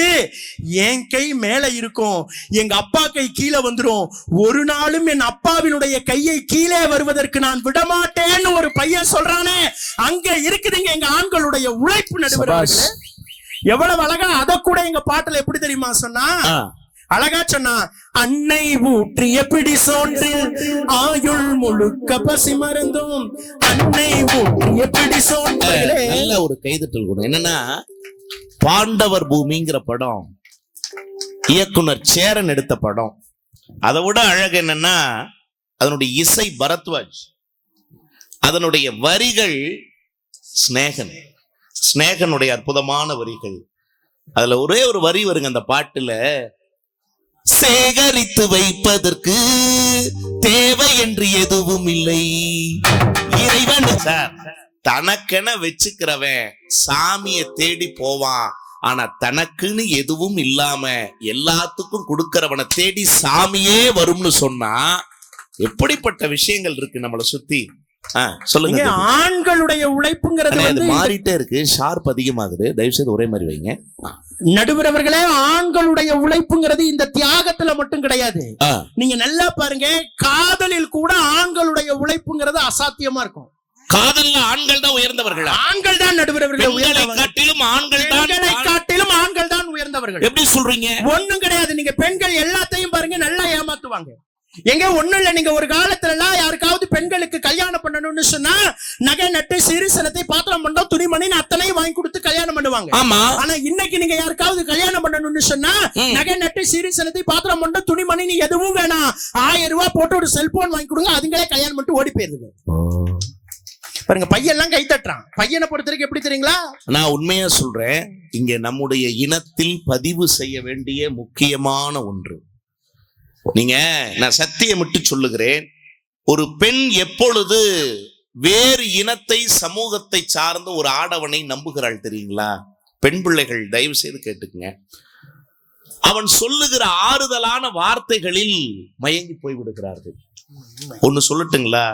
Speaker 1: என் கை மேல இருக்கும், எங்க அப்பா கை கீழே வந்துடும். ஒரு நாளும் என் அப்பாவினுடைய கையை கீழே வருவதற்கு நான் விடமாட்டேன்னு ஒரு பையன் சொல்றானே, அங்க இருக்குதுங்க எங்க ஆண்களுடைய உழைப்பு. நடுவர்களே, எவ்வளவு அழகா அதை கூட எங்க பாட்டுல எப்படி தெரியுமா சொன்னா, அழகா சொன்னா, அன்னை ஊற்றிய பிடி சோன்று ஆயுள் முழுக்க பசி மருந்தும், அன்னை ஊற்றிய பிடி சோன்று.
Speaker 2: நல்ல ஒரு கைதட்டல் கூட. என்னன்னா, பாண்டவர் பூமிங்கிற படம் இயக்குனர் சேரன் எடுத்த படம். அதை விட அழகு என்னன்னா, அதனுடைய இசை பரத்வாஜ், அதனுடைய வரிகள் ஸ்நேகனுடைய அற்புதமான வரிகள். அதுல ஒரே ஒரு வரி வருங்க அந்த பாட்டுல, சேகரித்து வைப்பதற்கு தேவை என்று எதுவும் இல்லை இறைவன். சார், தனக்கென வச்சுக்கிறவன் சாமியை தேடி போவான், ஆனா தனக்குன்னு எதுவும் இல்லாம எல்லாத்துக்கும் கொடுக்கிறவனை தேடி சாமியே வரும்னு சொன்னா எப்படிப்பட்ட விஷயங்கள் இருக்கு நம்மளை சுத்தி. சொல்லுங்க.
Speaker 1: ஆண்களுடைய உழைப்புங்கிறது வந்து
Speaker 2: மாறிட்டே இருக்கு, ஷார்ப் அதிகமாகுது. தயவு செய்து ஒரே மாதிரி வைங்க.
Speaker 1: நடுவர் அவர்களே, ஆண்களுடைய உழைப்புங்கிறது இந்த தியாகத்துல மட்டும் கிடையாது. நீங்க நல்லா பாருங்க, காதலில் கூட ஆண்களுடைய உழைப்புங்கிறது அசாத்தியமா இருக்கும்.
Speaker 2: காதல்ல ஆண்கள் தான் உயர்ந்தவர்கள்.
Speaker 1: ஆண்கள் தான் நடுவர் அவர்களே,
Speaker 2: காட்டிலும்
Speaker 1: ஆண்கள் தான் உயர்ந்தவர்கள்.
Speaker 2: எப்படி சொல்றீங்க?
Speaker 1: ஒண்ணும் கிடையாது. நீங்க பெண்கள் எல்லாத்தையும் பாருங்க, நல்லா ஏமாத்துவாங்க. எங்க ஒண்ணும் இல்ல, நீங்க ஒரு காலத்துல எல்லாம் யாருக்காவது பெண்களுக்கு கல்யாணம் பண்ணணும்னு சொன்னா நகை நட்டு சிறுசனத்தை பாத்திரம் பண்ணோம் துணிமணி அத்தனையும் வாங்கி கொடுத்து கல்யாணம் பண்ணுவாங்க. ஆனா இன்னைக்கு நீங்க யாருக்காவது கல்யாணம் பண்ணணும்னு சொன்னா நகை நட்டு சிறுசனத்தை பாத்திரம் பண்ணோம் துணிமணி நீ எதுவும் வேணாம், 1000 ரூபாய் போட்டு ஒரு செல்போன் வாங்கி கொடுங்க, அதுங்களே கல்யாணம் பண்ணிட்டு ஓடி போயிருது. பாருங்க, பையன் எல்லாம் கை தட்டுறான். பையனை பொறுத்தவரைக்கும் எப்படி தெரியுங்களா? நான்
Speaker 2: உண்மையா சொல்றேன், இங்க நம்முடைய இனத்தில் பதிவு செய்ய வேண்டிய முக்கியமான ஒன்று. நீங்க, நான் சத்தியமிட்டு சொல்லுகிறேன், ஒரு பெண் எப்பொழுது வேறு இனத்தை சமூகத்தை சார்ந்த ஒரு ஆடவனை நம்புகிறாள் தெரியுங்களா? பெண் பிள்ளைகள் தயவு செய்து கேட்டுக்குங்க. அவன் சொல்லுகிற ஆறுதலான வார்த்தைகளில் மயங்கி போய் விடுகிறார்கள். ஒண்ணு சொல்லட்டுங்களா,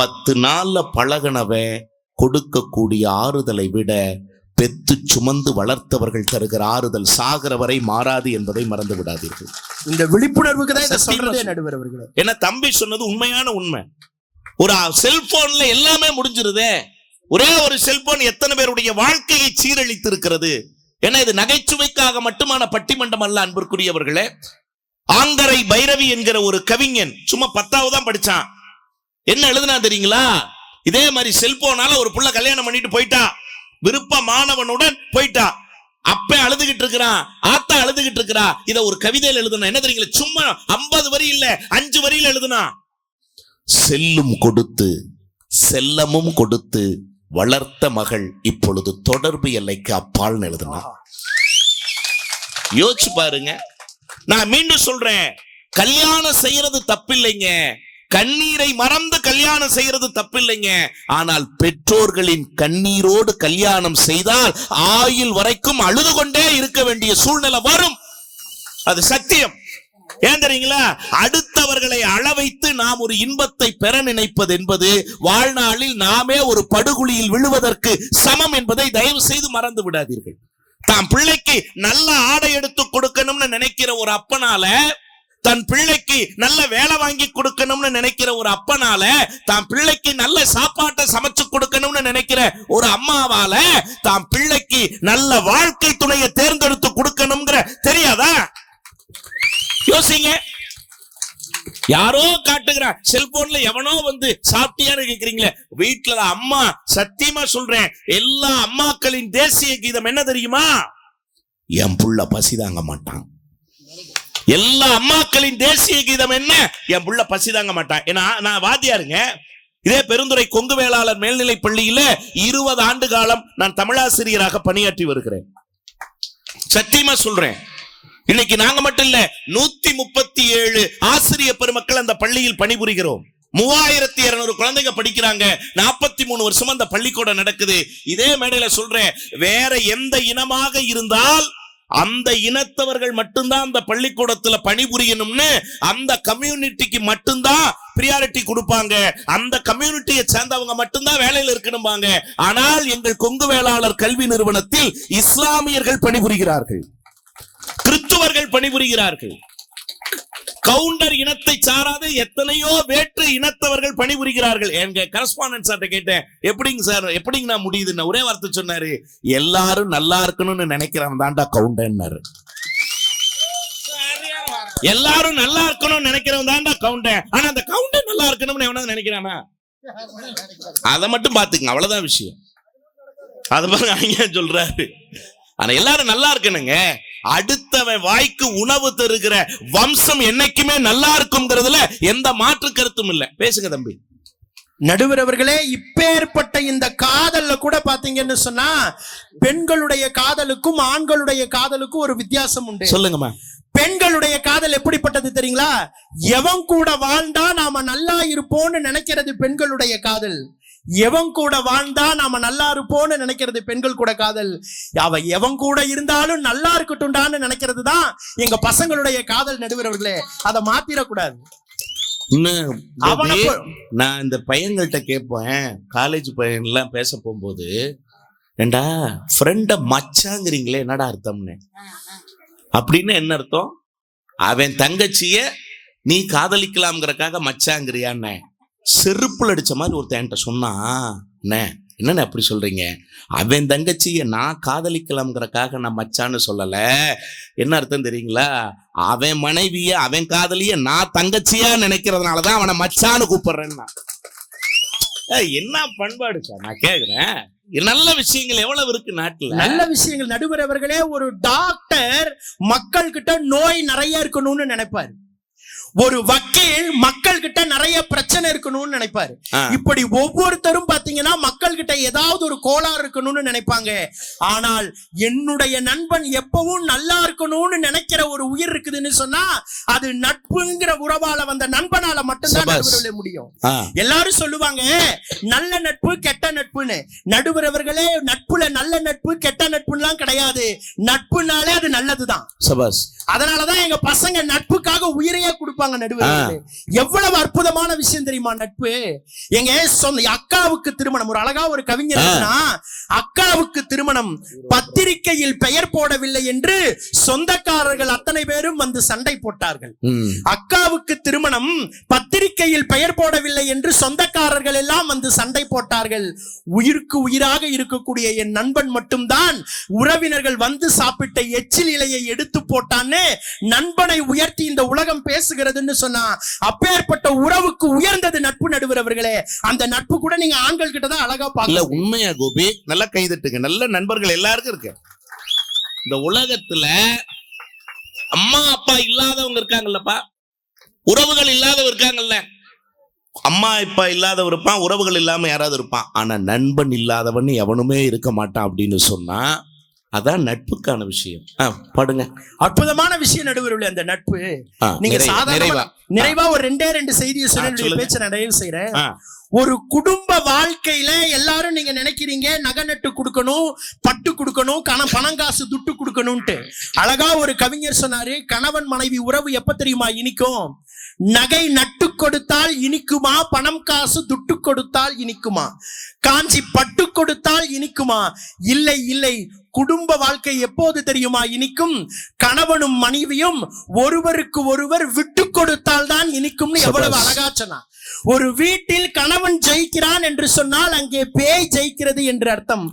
Speaker 2: 10 நாள்ல பழகனவன் கொடுக்கக்கூடிய ஆறுதலை விட பெத்து சுமந்து வளர்த்தவர்கள் தருகிற ஆறுதல் சாகிற வரை மாறாது என்பதை மறந்து விடாதீர்கள்.
Speaker 1: இந்த விழிப்புணர்வுக்கு தான் சொல்றதே நடுவர் அவர்களே.
Speaker 2: என்ன தம்பி சொன்னது உண்மையான உண்மை. ஒரு செல்போன்ல எல்லாமே முடிஞ்சிருதே. ஒரே ஒரு செல்போன் எத்தனை பேருடைய வாழ்க்கையை சீரழித்து இருக்கிறது. ஏன்னா இது நகைச்சுவைக்காக மட்டுமான பட்டிமன்றம் அல்ல அன்பிற்குரியவர்களே. ஆங்கரை பைரவி என்கிற ஒரு கவிஞன் சும்மா 10வது தான் படிச்சான். என்ன எழுதுனா தெரியுங்களா? இதே மாதிரி செல்போனால ஒரு புள்ள கல்யாணம் பண்ணிட்டு போயிட்டா, விருப்பமானவனுடன் போயிட்டா, அப்ப அழுதுகிட்டு இருக்கிறான், ஆத்தா அழுதுகிட்டு இருக்கிறா. இத ஒரு கவிதையில் எழுதுனா என்ன தெரியுங்களா? சும்மா 50 வரி இல்ல, 5 வரியில் எழுதுனா, செல்லும் கொடுத்து செல்லமும் கொடுத்து வளர்த்த மகள் இப்பொழுது தொடர்பு எல்லைக்கு அப்பால் எழுதுனா. யோசிச்சு பாருங்க. நான் மீண்டும் சொல்றேன், கல்யாணம் செய்யறது தப்பில்லைங்க, கண்ணீரை மறந்து கல்யாணம் செய்யறது தப்பில்லைங்க. ஆனால் பெற்றோர்களின் கண்ணீரோடு கல்யாணம் செய்தால் ஆயுள் வரைக்கும் அழுது கொண்டே இருக்க வேண்டிய சூழ்நிலை வரும். அது சத்தியம். ஏன் தெரியுங்களா? அடுத்தவர்களை அள வைத்து நாம் ஒரு இன்பத்தை பெற நினைப்பது என்பது வாழ்நாளில் நாமே ஒரு படுகுழியில் விழுவதற்கு சமம் என்பதை தயவு செய்து மறந்து விடாதீர்கள். தாம் பிள்ளைக்கு நல்ல ஆடை எடுத்து கொடுக்கணும்னு நினைக்கிற ஒரு அப்பனால, தன் பிள்ளைக்கு நல்ல வேலை வாங்கி கொடுக்கணும்னு நினைக்கிற ஒரு அப்பனால, தான் பிள்ளைக்கு நல்ல சாப்பாட்டை சமைச்சு கொடுக்கணும்னு நினைக்கிற ஒரு அம்மாவால தான் பிள்ளைக்கு நல்ல வாழ்க்கை துணையை தேர்ந்தெடுத்து கொடுக்கணும்ங்கிற தெரியாதா? யோசிங்க. யாரோ காட்டுகிறான், செல்போன்ல எவனோ வந்து சாப்பிட்டியான்னு கேக்குறீங்களே. வீட்டுல அம்மா, சத்தியமா சொல்றேன், எல்லா அம்மாக்களின் தேசிய கீதம் என்ன தெரியுமா? என் புள்ள பசிதாங்க மாட்டான். எல்லா அம்மாக்களின் தேசிய கீதம் என்ன? என் புள்ள பசிதாங்க மாட்டான். ஏன்னா நான் வாத்தியாருங்க. இதே பெருந்துறை கொங்கு வேளாளர் மேல்நிலை பள்ளியில 20 ஆண்டு காலம் நான் தமிழாசிரியராக பணியாற்றி வருகிறேன். சத்தியமா சொல்றேன். இன்னைக்கு நாங்க மட்டும் இல்ல, 137 ஆசிரிய பெருமக்கள் அந்த பள்ளியில் பணிபுரிகிறோம். 3200 குழந்தைங்க படிக்கிறாங்க. 43 வருஷமா அந்த பள்ளிக்கூடம் நடக்குது. இதே மேடையில சொல்றேன், வேற எந்த இனமாக இருந்தால் அந்த இனத்தவர்கள் மட்டும்தான் அந்த பள்ளிக்கூடத்துல பணிபுரியணும்னு அந்த கம்யூனிட்டிக்கு மட்டும்தான் பிரியாரிட்டி கொடுப்பாங்க. அந்த கம்யூனிட்டியை சேர்ந்தவங்க மட்டும்தான் வேலையில் இருக்கணும்பாங்க. ஆனால் எங்கள் கொங்கு வேளாளர் கல்வி நிறுவனத்தில் இஸ்லாமியர்கள் பணிபுரிகிறார்கள், கிறிஸ்துவர்கள் பணிபுரிகிறார்கள், கவுண்டர் இனத்தை சாராத எத்தனையோ வேற்று இனத்தவர்கள் பணிபுரிகிறார்கள். எங்க கரஸ்பாண்டன்ட் சார்ட்ட கேட்டேன், எப்படிங்க சார், எப்படிங்க நான் முடியுதுன்னு ஒரே வார்த்தை சொன்னாரு, எல்லாரும் நல்லா இருக்கணும்னு நினைக்கிறவன் தான்டா கவுண்டர்னாரு. எல்லாரும் நல்லா இருக்கணும்னு நினைக்கிறவன் தான்டா கவுண்டன். ஆனா அந்த கவுண்டன் நல்லா இருக்கணும்னு எவனா நினைக்கிறானா? அதை மட்டும் பாத்துக்கங்க, அவ்வளவுதான் விஷயம். அது பாருங்க ஐயா சொல்றாரு. ஆனா எல்லாரும் நல்லா இருக்கணுங்க. அடுத்தவன் வாய்க்கு உணவு தருகிற வம்சம் என்னைக்குமே நல்லா இருக்கும்ங்கிறதுல எந்த மாற்று கருத்தும் இல்ல. பேசுங்க தம்பி.
Speaker 3: நடுவர் அவர்களே, இப்பேற்பட்ட இந்த காதல்ல கூட பாத்தீங்கன்னு சொன்னா பெண்களுடைய காதலுக்கும் ஆண்களுடைய காதலுக்கும் ஒரு வித்தியாசம் உண்டு.
Speaker 2: சொல்லுங்கம்மா.
Speaker 3: பெண்களுடைய காதல் எப்படிப்பட்டது தெரியுங்களா? எவன் கூட வாழ்ந்தா நாம நல்லா இருப்போம்னு நினைக்கிறது பெண்களுடைய காதல். எவன் கூட வாழ்ந்தா நாம நல்லா இருப்போம்னு நினைக்கிறது பெண்கள் கூட காதல். அவ எவன் கூட இருந்தாலும் நல்லா இருக்கட்டும்டான்னு நினைக்கிறது தான் எங்க பசங்களுடைய காதல். நடுவர் அவர்களே, அதை மாத்திரக்கூடாது.
Speaker 2: நான் இந்த பையன்கள்ட்ட கேட்பேன், காலேஜ் பையன் எல்லாம் பேச போகும்போது, ஏண்டா ஃப்ரெண்ட மச்சாங்கிறீங்களே என்னடா அர்த்தம்னு. அப்படின்னு என்ன அர்த்தம்? அவன் தங்கச்சிய நீ காதலிக்கலாம்ங்கிறக்காக மச்சாங்கிறியான்னு செருப்புல அடிச்ச மாதிரி ஒருத்தன்ட்ட சொன்னா, என்னன்னு அப்படி சொல்றீங்க? அவன் தங்கச்சிய நான் காதலிக்கலாம்ங்கிறக்காக நான் மச்சான்னு சொல்லல. என்ன அர்த்தம் தெரியுங்களா? அவன் மனைவிய அவன் காதலிய நான் தங்கச்சியா நினைக்கிறதுனாலதான் அவனை மச்சான்னு கூப்பிடுறேன்னா. என்ன பண்பாடு சார் நான் கேக்குறேன். நல்ல விஷயங்கள் எவ்வளவு இருக்கு நாட்டுல,
Speaker 3: நல்ல விஷயங்கள். நடுவர் அவர்களே, ஒரு டாக்டர் மக்கள் கிட்ட நோய் நிறைய இருக்கணும்னு நினைப்பாரு. ஒரு வக்கீல் மக்கள் கிட்ட நிறைய பிரச்சனை இருக்கணும்னு நினைப்பாரு. இப்படி ஒவ்வொருத்தரும் பாத்தீங்கன்னா மக்கள் கிட்ட ஏதாவது ஒரு கோளாறு இருக்கணும்னு நினைப்பாங்க. ஆனால் என்னுடைய நண்பன் எப்பவும் நல்லா இருக்கணும்னு நினைக்கிற ஒரு உயிர் இருக்குதுன்னு சொன்னா அது நட்புங்கிற உறவால வந்த நண்பனால மட்டும்தான் நடுவர்களே முடியும். எல்லாரும் சொல்லுவாங்க நல்ல நட்பு கெட்ட நட்புன்னு. நடுவர் அவர்களே, நட்புல நல்ல நட்பு கெட்ட நட்புலாம் கிடையாது. நட்புனாலே அது நல்லதுதான். அதனாலதான் எங்க பசங்க நட்புக்காக உயிரையே கொடுப்பாங்க. நடுவர் எவ்வளவு அற்புதமான விஷயம் தெரியுமா நட்பு? எங்க சொந்த அக்காவுக்கு திருமணம். ஒரு அழகா ஒரு கவிஞர், அக்காவுக்கு திருமணம், பத்திரிகையில் பெயர் போடவில்லை என்று சொந்தக்காரர்கள் அத்தனை பேரும் வந்து சண்டை போட்டார்கள். அக்காவுக்கு திருமணம், பத்திரிகையில் பெயர் போடவில்லை என்று சொந்தக்காரர்கள் எல்லாம் வந்து சண்டை போட்டார்கள். உயிருக்கு உயிராக இருக்கக்கூடிய என் நண்பன் மட்டும்தான் உறவினர்கள் வந்து சாப்பிட்ட எச்சில் இலையை எடுத்து போட்டான்னு நண்பனை உயர்த்தி இந்த உலகம் பேசுகிறது சொன்னா, அப்பேற்பட்ட உறவுக்கு உயர்ந்தது நட்பு. நடுவர் அவர்களே, அந்த நட்பு கூட நீங்க ஆண்கள் கிட்ட தான் அழகா பார்க்கலாம்.
Speaker 2: உண்மையா கோபி, நல்லா கைதட்டுங்க. நல்ல நண்பர்கள் எல்லாருக்கும் இருக்கு இந்த உலகத்துல. அம்மா அப்பா இல்லாதவங்க இருக்காங்கல்லப்பா, உறவுகள் இல்லாதவங்க இருக்காங்கல்ல. அம்மா அப்பா இல்லாதவன் இருப்பான், உறவுகள் இல்லாம யாராவது இருப்பான். ஆனா நண்பன் இல்லாதவன் எவனுமே இருக்க மாட்டான் அப்படின்னு சொன்னா அதான் நட்புக்கான விஷயம். பாடுங்க.
Speaker 3: அற்புதமான விஷயம் நடுவர்களே அந்த நட்பு. நீங்க நிறைவா ஒரு ரெண்டு செய்தியை சொல்லி பேச்ச நிறைவு செய்யறேன். ஒரு குடும்ப வாழ்க்கையில எல்லாரும் நீங்க நினைக்கிறீங்க நகை நட்டு கொடுக்கணும், பட்டு கொடுக்கணும், பணம் காசு துட்டு கொடுக்கணும்ட்டு. அழகா ஒரு கவிஞர் சொன்னாரு, கணவன் மனைவி உறவு எப்ப தெரியுமா இனிக்கும்? நகை நட்டு கொடுத்தால் இனிக்குமா, பணம் காசு துட்டு கொடுத்தால் இனிக்குமா, காஞ்சி பட்டு கொடுத்தால் இனிக்குமா? இல்லை இல்லை. குடும்ப வாழ்க்கை எப்போது தெரியுமா இனிக்கும்? கணவனும் மனைவியும் ஒருவருக்கு ஒருவர் விட்டு கொடுத்தால் தான் இனிக்கும். எவ்வளவு அழகா சொன்னா. ஒரு வீட்டில் கணவன் ஜெயிக்கிறான் என்று சொன்னால் அங்கே பேய் ஜெயிக்கிறது என்று அர்த்தம்.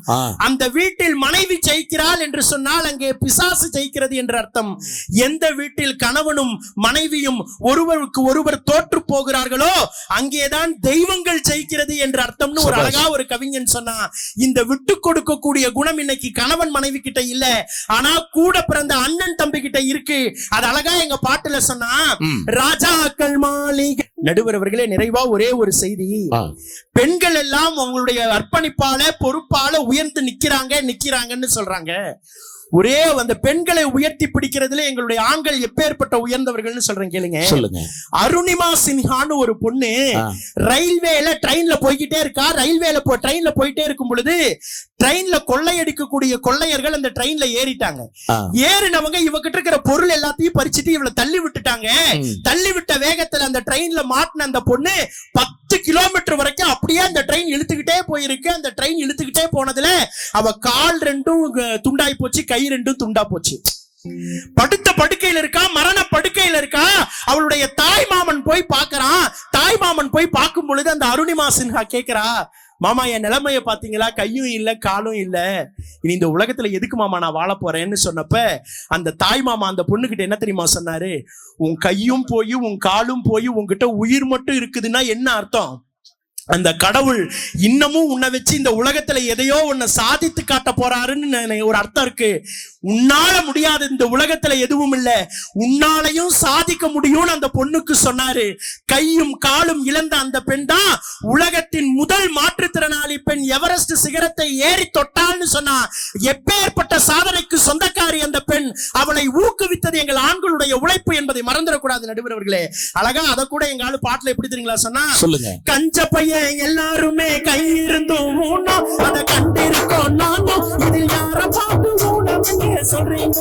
Speaker 3: அந்த வீட்டில் மனைவி ஜெயிக்கிறாள் என்று சொன்னால் அங்கே பிசாசு ஜெயிக்கிறது என்று அர்த்தம். எந்த வீட்டில் கணவனும் மனைவியும் ஒருவருக்கு ஒருவர் தோற்று போகிறார்களோ அங்கேதான் தெய்வங்கள் ஜெயிக்கிறது என்று அர்த்தம்னு ஒரு அழகா ஒரு கவிஞன் சொன்னா. இந்த விட்டு கொடுக்கக்கூடிய குணம் இன்னைக்கு கணவன் மனைவி கிட்ட இல்ல, ஆனா கூட பிறந்த அண்ணன் தம்பி கிட்ட இருக்கு. அது அழகா எங்க பாட்டுல சொன்னா, ராஜாக்கள் மாளிகை. நடுவர் அவர்களே, நிறைவா ஒரே ஒரு செய்தி. பெண்கள் எல்லாம் அவங்களுடைய அர்ப்பணிப்பால பொறுப்பால உயர்ந்து நிக்கிறாங்கன்னு சொல்றாங்க. ஒரே அந்த பெண்களை உயர்த்தி பிடிக்கிறதுல எங்களுடைய ஆண்கள் எப்பேற்பட்ட உயர்ந்தவர்கள்னு சொல்றேன் கேளுங்க. அருணிமா சின்ஹான்னு ஒரு பொண்ணு ரயில்வேல ட்ரெயின்ல போய்கிட்டே இருக்கா. ட்ரெயின்ல போயிட்டே இருக்கும் பொழுது ட்ரெயின்ல கொள்ளையடிக்கக்கூடிய கொள்ளையர்கள் அந்த ட்ரெயின்ல ஏறிட்டாங்க. ஏறினவங்க இவகிட்ட இருக்கிற பொருள் எல்லாத்தையும் பறிச்சுட்டு இவளை தள்ளி விட்டுட்டாங்க. தள்ளி விட்ட வேகத்துல அந்த ட்ரெயின்ல மாட்டின அந்த பொண்ணு 10 கிலோமீட்டர் வரைக்கும் அப்படியே அந்த ட்ரெயின் இழுத்துக்கிட்டே போயிருக்கு. அந்த ட்ரெயின் இழுத்துக்கிட்டே போனதுல அவ கால் ரெண்டும் துண்டாய் போச்சு, கை ரெண்டும் துண்டா போச்சு. படுத்த படுக்கையில இருக்கா, மரண படுக்கையில இருக்கா. அவளுடைய தாய் மாமன் போய் பார்க்கறான். தாய் மாமன் போய் பார்க்கும் பொழுது அந்த அருணிமா சின்ஹா கேக்குறா, மாமா என் நிலைமைய பாத்தீங்களா, கையும் இல்ல காலும் இல்ல, இனி இந்த உலகத்துல எதுக்கு மாமா நான் வாழ போறேன்னு சொன்னப்ப அந்த தாய் மாமா அந்த பொண்ணுகிட்ட என்ன தெரியுமா சொன்னாரு? உன் கையும் போய் உன் காலும் போய் உன்கிட்ட உயிர் மட்டும் இருக்குதுன்னா என்ன அர்த்தம்? அந்த கடவுள் இன்னமும் உன்னை வச்சு இந்த உலகத்துல எதையோ உன்னை சாதித்து காட்ட போறாருன்னு ஒரு அர்த்தம் இருக்கு. உன்னால முடியாது, இந்த உலகத்துல எதுவும் இல்ல, உன்னாலையும் சாதிக்க முடியும்னு அந்த பொண்ணுக்கு சொன்னாரு. கையும் காலும் இழந்த அந்த பெண் தான் உலகத்தின் முதல் மாற்றுத்திறனாளி பெண். எவரெஸ்ட் சிகரத்தை ஏறி தொட்டாள்னு சொன்னா எப்பேற்பட்ட சாதனைக்கு சொந்தக்காரி அந்த பெண். அவளை ஊக்குவித்தது எங்கள் ஆண்களுடைய உழைப்பு என்பதை மறந்துடக்கூடாது நடுவர் அவர்களே. அழகா அதை கூட எங்க ஆளு பாட்டுல எப்படி தெரியுங்களா சொன்னா,
Speaker 2: சொல்லுங்க.
Speaker 3: கஞ்ச பையன் எல்லாருமே கை இருந்தும் ஊனம், அதை கண்டிருக்கோம் நானும், இதில் யார பார்த்து ஊனம் சொல்றீங்க?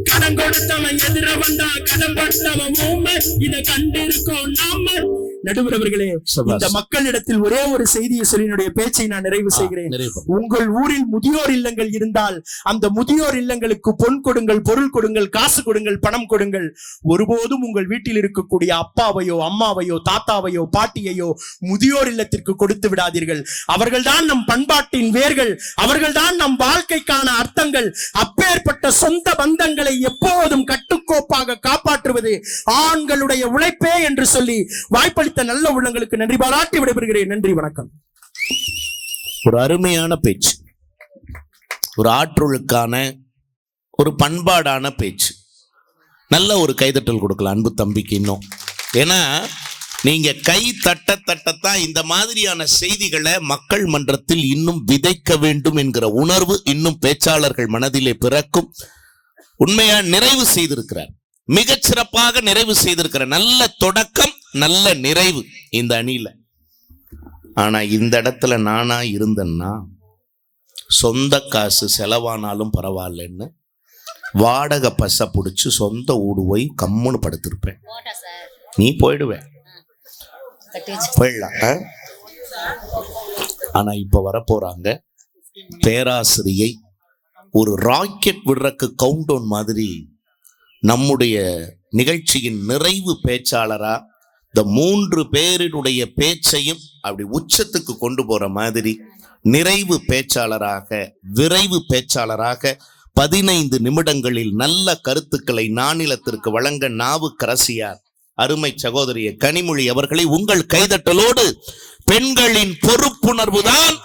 Speaker 3: கடன் கொடுத்தவன் எதிர வந்தா கடன் பட்டவன் ஊமை, இதை கண்டிருக்கோம் நாம. நடுவர் அவர்களே, இந்த மக்களிடத்தில் ஒரே ஒரு செய்தியை சொல்லி என்னுடைய பேச்சை நான் நிறைவு செய்கிறேன். உங்கள் ஊரில் முதியோர் இல்லங்கள் இருந்தால் அந்த முதியோர் இல்லங்களுக்கு பொன் கொடுங்கள், பொருள் கொடுங்கள், காசு கொடுங்கள், பணம் கொடுங்கள். ஒருபோதும் உங்கள் வீட்டில் இருக்கக்கூடிய அப்பாவையோ அம்மாவையோ தாத்தாவையோ பாட்டியையோ முதியோர் இல்லத்திற்கு கொடுத்து விடாதீர்கள். அவர்கள்தான் நம் பண்பாட்டின் வேர்கள், அவர்கள்தான் நம் வாழ்க்கைக்கான அர்த்தங்கள். அப்பேற்பட்ட சொந்த பந்தங்களை எப்போதும் கட்டுக்கோப்பாக காப்பாற்றுவது ஆண்களுடைய உழைப்பே என்று சொல்லி வாய்ப்பளி நல்ல உள்ளங்களுக்கு நன்றி பாராட்டி விடைபெறுகிறேன். நன்றி, வணக்கம்.
Speaker 2: ஒரு அருமையான பேச்சு, ஒரு ஆற்றலுக்கான ஒரு பண்பாடான பேச்சு. நல்ல ஒரு கைதட்டல் கொடுக்கலாம் அன்பு தம்பிக்கு இன்னும். ஏன்னா நீங்க கை தட்டத்தான் இந்த மாதிரியான செய்திகளை மக்கள் மன்றத்தில் இன்னும் விதைக்க வேண்டும் என்கிற உணர்வு இன்னும் பேச்சாளர்கள் மனதிலே பிறக்கும். உண்மையா நிறைவு செய்திருக்கிறார், மிகச்சிறப்பாக நிறைவு செய்திருக்கிற நல்ல தொடக்கம், நல்ல நிறைவு இந்த அணியில. ஆனா இந்த இடத்துல நானா இருந்தேன்னா சொந்த காசு செலவானாலும் பரவாயில்லன்னு வாடகை பச புடிச்சு சொந்த ஊடு போய் கம்முன்னு படுத்திருப்பேன். நீ போயிடுவேன், போயிடலாம். ஆனா இப்ப வரப்போறாங்க பேராசிரியை ஒரு ராக்கெட் விடுறக்கு கவுண்டவுன் மாதிரி நம்முடைய நிகழ்ச்சியின் நிறைவு பேச்சாளரா இந்த 3 பேரினுடைய பேச்சையும் அப்படி உச்சத்துக்கு கொண்டு போற மாதிரி நிறைவு பேச்சாளராக, விரைவு பேச்சாளராக 15 நிமிடங்களில் நல்ல கருத்துக்களை நானிலத்திற்கு வழங்க நாவுக்கரசியார் அருமை சகோதரிய கனிமொழி அவர்களை உங்கள் கைதட்டலோடு பெண்களின் பொறுப்புணர்வுதான்